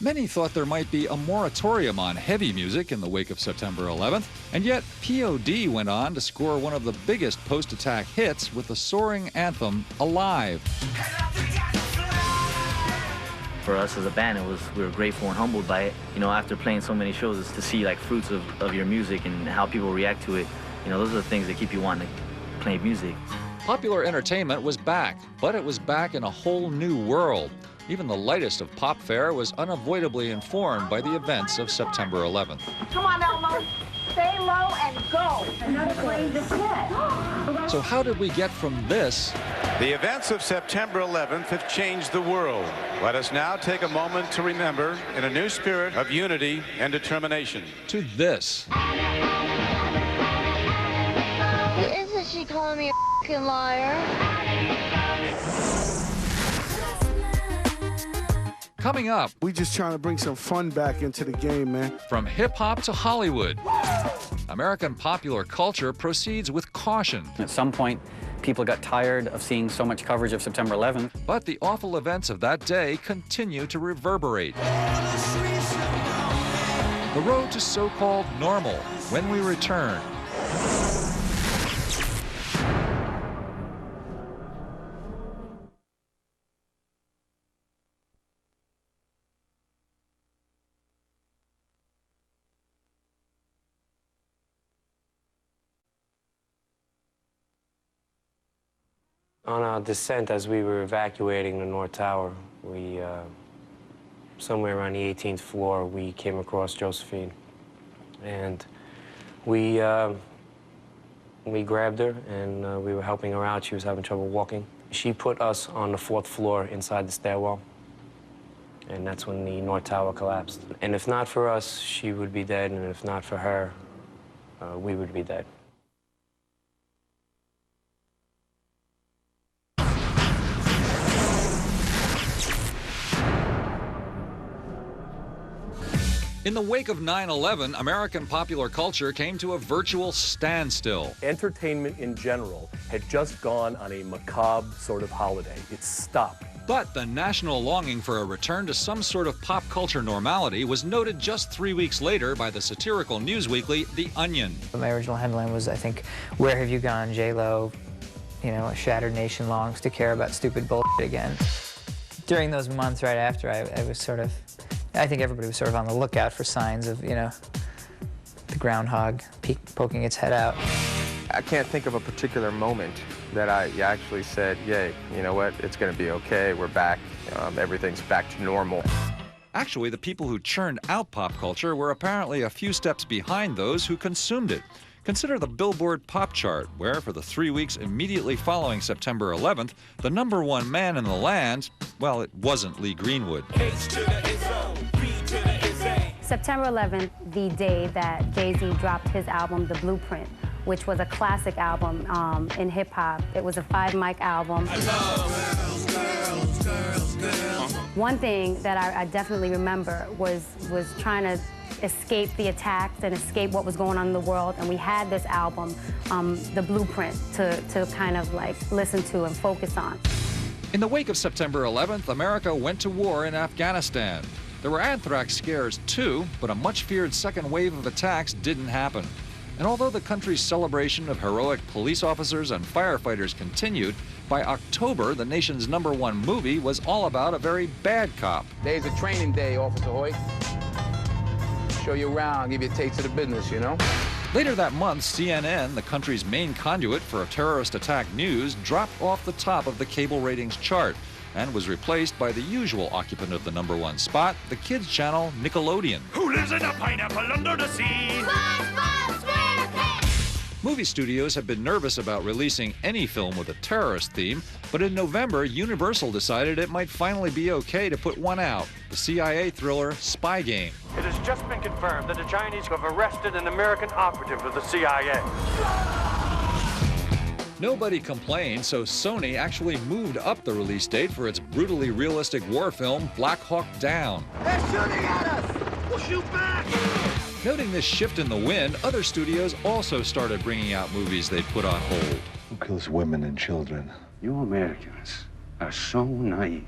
Many thought there might be a moratorium on heavy music in the wake of September 11th, and yet POD went on to score one of the biggest post-attack hits with the soaring anthem, Alive. For us as a band, we were grateful and humbled by it. You know, after playing so many shows, is to see like fruits of your music and how people react to it. You know, those are the things that keep you wanting to play music. Popular entertainment was back, but it was back in a whole new world. Even the lightest of pop fare was unavoidably informed by the events of September 11th. Come on, Elmo. Stay low and go. Another plane just hit. So how did we get from this? The events of September 11th have changed the world. Let us now take a moment to remember in a new spirit of unity and determination. To this. Isn't she calling me a f***ing liar? Coming up, We just trying to bring some fun back into the game, man. from hip-hop to Hollywood, American popular culture proceeds with caution. At some point, people got tired of seeing so much coverage of September 11th. But the awful events of that day continue to reverberate. The road to so-called normal, when we return. On our descent, as we were evacuating the North Tower, we, somewhere around the 18th floor, we came across Josephine. And we grabbed her, and we were helping her out. She was having trouble walking. She put us on the 4th floor inside the stairwell, and that's when the North Tower collapsed. And if not for us, she would be dead, and if not for her, we would be dead. In the wake of 9/11, American popular culture came to a virtual standstill. Entertainment in general had just gone on a macabre sort of holiday. It stopped. But the national longing for a return to some sort of pop culture normality was noted just 3 weeks later by the satirical news weekly, The Onion. My original headline was, I think, "Where have you gone, J-Lo? You know, a shattered nation longs to care about stupid bullshit again." During those months right after, I was sort of, I think everybody was sort of on the lookout for signs of, you know, the groundhog poking its head out. I can't think of a particular moment that I actually said, yay, you know what, it's going to be okay, we're back, everything's back to normal. Actually, the people who churned out pop culture were apparently a few steps behind those who consumed it. Consider the Billboard Pop Chart, where for the 3 weeks immediately following September 11th, the #1 man in the land, well, it wasn't Lee Greenwood. September 11th, the day that Jay-Z dropped his album, The Blueprint, which was a classic album in hip-hop. It was a 5-mic album. One thing that I definitely remember was trying to escape the attacks and escape what was going on in the world, and we had this album, The Blueprint, to kind of like listen to and focus on. In the wake of September 11th, America went to war in Afghanistan. There were anthrax scares too, but a much-feared second wave of attacks didn't happen. And although the country's celebration of heroic police officers and firefighters continued, by October, the nation's #1 movie was all about a very bad cop. Today's a training day, Officer Hoyt. Show you around, give you a taste of the business, you know? Later that month, CNN, the country's main conduit for terrorist attack news, dropped off the top of the cable ratings chart and was replaced by the usual occupant of the #1 spot, the kids channel Nickelodeon. Who lives in a pineapple under the sea? Movie studios have been nervous about releasing any film with a terrorist theme, but in November, Universal decided it might finally be okay to put one out, the CIA thriller Spy Game. It has just been confirmed that the Chinese have arrested an American operative of the CIA. Nobody complained, so Sony actually moved up the release date for its brutally realistic war film, Black Hawk Down. They're shooting at us! We'll shoot back! Noting this shift in the wind, other studios also started bringing out movies they'd put on hold. Who kills women and children? You Americans are so naive.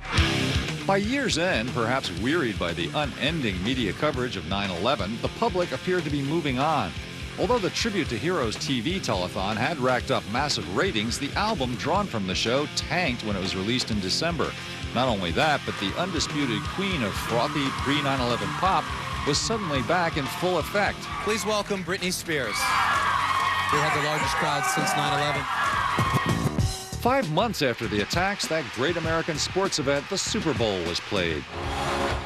By year's end, perhaps wearied by the unending media coverage of 9/11, the public appeared to be moving on. Although the Tribute to Heroes TV telethon had racked up massive ratings, the album drawn from the show tanked when it was released in December. Not only that, but the undisputed queen of frothy pre-9/11 pop was suddenly back in full effect. Please welcome Britney Spears. We had the largest crowd since 9/11. 5 months after the attacks, that great American sports event, the Super Bowl, was played.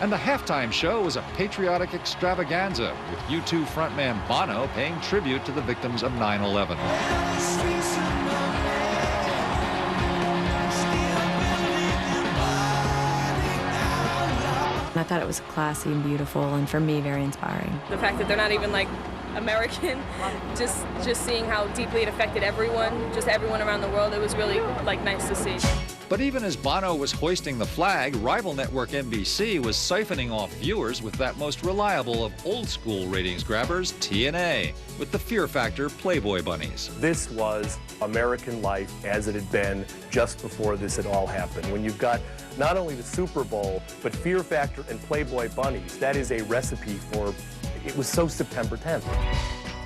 And the halftime show was a patriotic extravaganza, with U2 frontman Bono paying tribute to the victims of 9/11. I thought it was classy and beautiful, and for me, very inspiring. The fact that they're not even like American, just seeing how deeply it affected everyone, just everyone around the world, it was really like nice to see. But even as Bono was hoisting the flag, rival network NBC was siphoning off viewers with that most reliable of old-school ratings grabbers, TNA, with the Fear Factor Playboy Bunnies. This was American life as it had been just before this had all happened. When you've got not only the Super Bowl, but Fear Factor and Playboy Bunnies, that is a recipe for, it was so September 10th.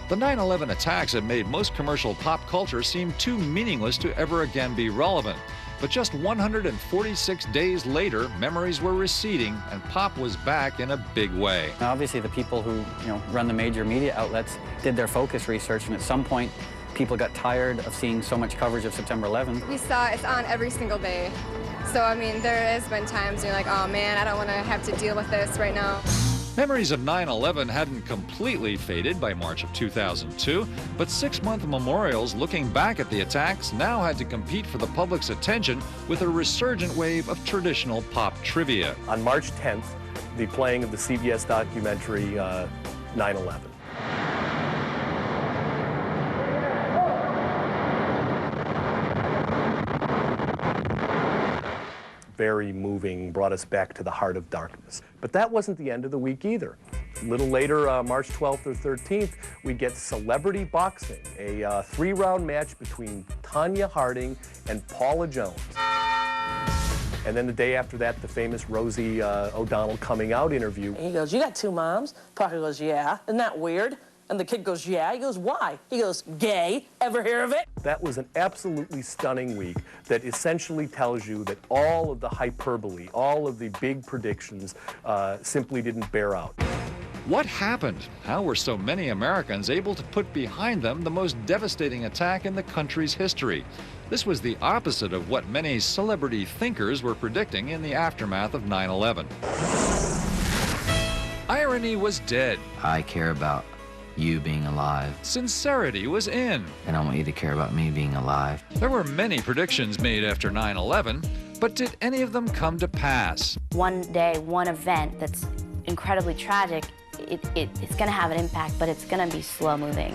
The 9/11 attacks had made most commercial pop culture seem too meaningless to ever again be relevant. But just 146 days later, memories were receding, and pop was back in a big way. Now, obviously, the people who run the major media outlets did their focus research, and at some point, people got tired of seeing so much coverage of September 11th. We saw it's on every single day. So, I mean, there has been times you're like, oh man, I don't want to have to deal with this right now. Memories of 9/11 hadn't completely faded by March of 2002, but 6-month memorials looking back at the attacks now had to compete for the public's attention with a resurgent wave of traditional pop trivia. On March 10th, the playing of the CBS documentary 9/11. Very moving, brought us back to the heart of darkness. But that wasn't the end of the week either. A little later, March 12th or 13th, we get Celebrity Boxing, a 3-round match between Tanya Harding and Paula Jones. And then the day after that, the famous Rosie O'Donnell coming out interview. He goes, "You got 2 moms?" Parker goes, "Yeah." "Isn't that weird?" And the kid goes, "Yeah." He goes, "Why?" He goes, "Gay. Ever hear of it?" That was an absolutely stunning week that essentially tells you that all of the hyperbole, all of the big predictions simply didn't bear out. What happened? How were so many Americans able to put behind them the most devastating attack in the country's history? This was the opposite of what many celebrity thinkers were predicting in the aftermath of 9/11. Irony was dead. I care about you being alive. Sincerity was in. And I want you to care about me being alive. There were many predictions made after 9/11, but did any of them come to pass? One day, one event that's incredibly tragic, it's going to have an impact, but it's going to be slow moving.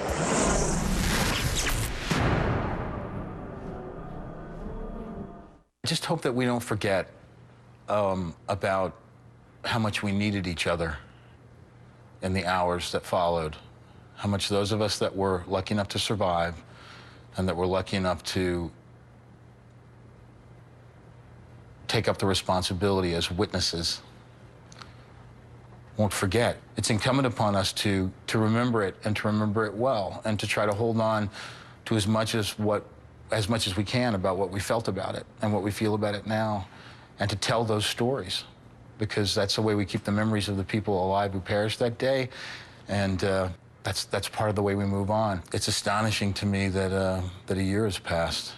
I just hope that we don't forget about how much we needed each other in the hours that followed. How much those of us that were lucky enough to survive and that were lucky enough to take up the responsibility as witnesses won't forget. It's incumbent upon us to remember it and to remember it well and to try to hold on to as much as we can about what we felt about it and what we feel about it now, and to tell those stories, because that's the way we keep the memories of the people alive who perished that day, and that's part of the way we move on. It's astonishing to me that a year has passed.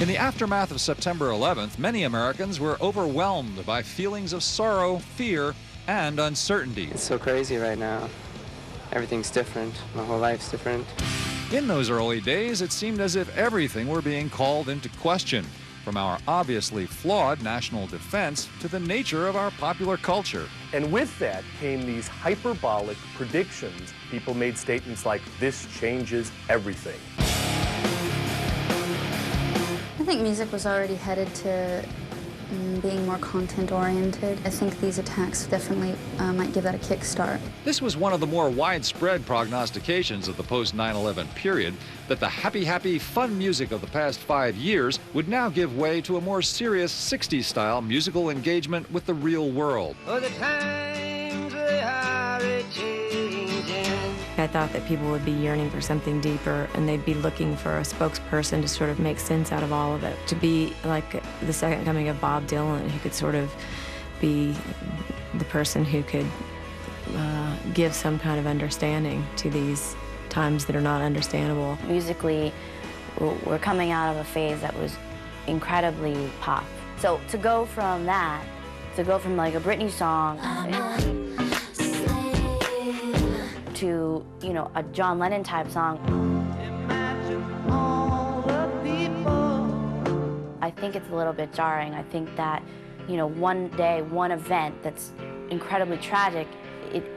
In the aftermath of September 11th, many Americans were overwhelmed by feelings of sorrow, fear, and uncertainty. It's so crazy right now. Everything's different. My whole life's different. In those early days, it seemed as if everything were being called into question, from our obviously flawed national defense to the nature of our popular culture. And with that came these hyperbolic predictions. People made statements like, "This changes everything." I think music was already headed to being more content-oriented. I think these attacks definitely might give that a kickstart. This was one of the more widespread prognostications of the post-9/11 period, that the happy, fun music of the past 5 years would now give way to a more serious 60s-style musical engagement with the real world. Oh, the times they are a-changing. I thought that people would be yearning for something deeper, and they'd be looking for a spokesperson to sort of make sense out of all of it. To be like the second coming of Bob Dylan, who could sort of be the person who could give some kind of understanding to these times that are not understandable. Musically, we're coming out of a phase that was incredibly pop. So to go from that, to go from like a Britney song to, you know, a John Lennon type song. I think it's a little bit jarring. I think that, you know, one day, one event that's incredibly tragic,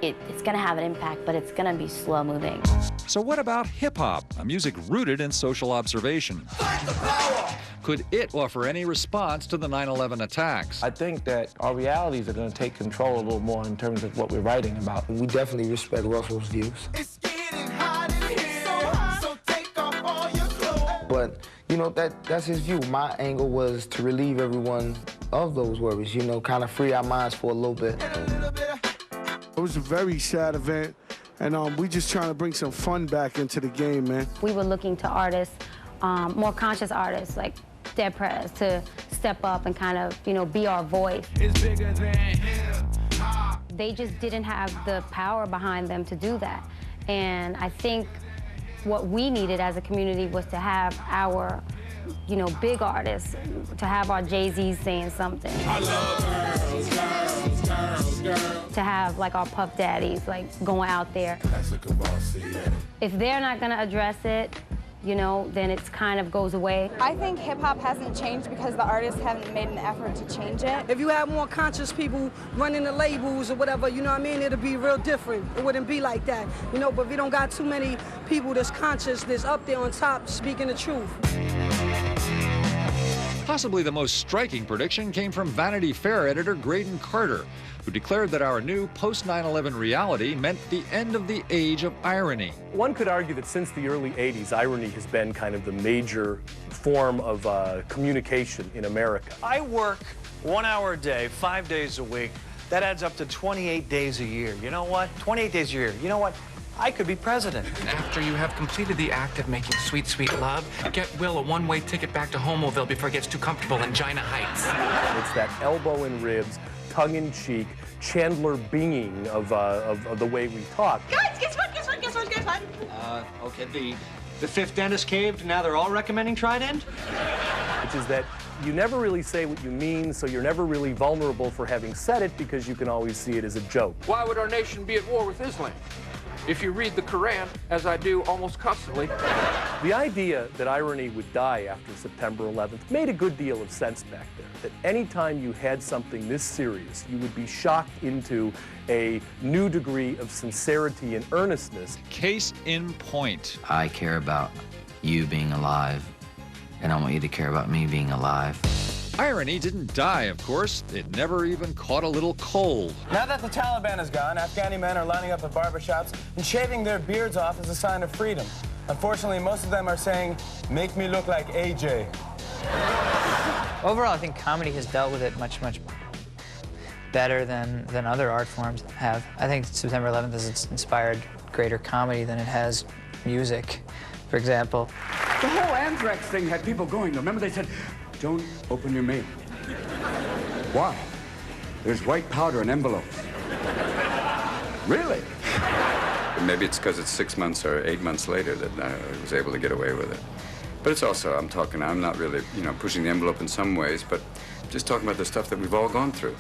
it's gonna have an impact, but it's gonna be slow moving. So what about hip-hop, a music rooted in social observation? Could it offer any response to the 9/11 attacks? I think that our realities are going to take control a little more in terms of what we're writing about. We definitely respect Russell's views. But, you know, that's his view. My angle was to relieve everyone of those worries, you know, kind of free our minds for a little bit. It was a very sad event, and we just trying to bring some fun back into the game, man. We were looking to artists, more conscious artists like Dead Prez, to step up and kind of, you know, be our voice. It's bigger than him. They just didn't have the power behind them to do that. And I think what we needed as a community was to have our, you know, big artists, to have our Jay-Z's saying something. I love girls, girls, girls, girls. To have like our Puff Daddies like going out there. If they're not gonna address it, you know, then it kind of goes away. I think hip-hop hasn't changed because the artists haven't made an effort to change it. If you had more conscious people running the labels or whatever, you know what I mean, it'd be real different. It wouldn't be like that, you know, but we don't got too many people that's conscious, that's up there on top speaking the truth. Possibly the most striking prediction came from Vanity Fair editor Graydon Carter, who declared that our new post-9/11 reality meant the end of the age of irony. One could argue that since the early 80s, irony has been kind of the major form of communication in America. I work 1 hour a day, 5 days a week. That adds up to 28 days a year. You know what? 28 days a year. You know what? I could be president. After you have completed the act of making sweet, sweet love, get Will a one-way ticket back to Homoville before he gets too comfortable in Gina Heights. It's that elbow in ribs, tongue-in-cheek, Chandler Binging of the way we talk. Guys, guess what? Okay, the fifth dentist caved, now they're all recommending Trident? Which is that you never really say what you mean, so you're never really vulnerable for having said it because you can always see it as a joke. Why would our nation be at war with Islam? If you read the Quran, as I do almost constantly. The idea that irony would die after September 11th made a good deal of sense back there. That any time you had something this serious, you would be shocked into a new degree of sincerity and earnestness. Case in point. I care about you being alive, and I want you to care about me being alive. Irony didn't die, of course. It never even caught a little cold. Now that the Taliban is gone, Afghani men are lining up at barbershops and shaving their beards off as a sign of freedom. Unfortunately, most of them are saying, "Make me look like AJ." Overall, I think comedy has dealt with it much better than other art forms have. I think September 11th has inspired greater comedy than it has music, for example. The whole anthrax thing had people going. Remember, they said, "Don't open your mail." Why? There's white powder in envelopes. Really? Maybe it's because it's 6 months or 8 months later that I was able to get away with it. But it's also, I'm not really, pushing the envelope in some ways, but just talking about the stuff that we've all gone through.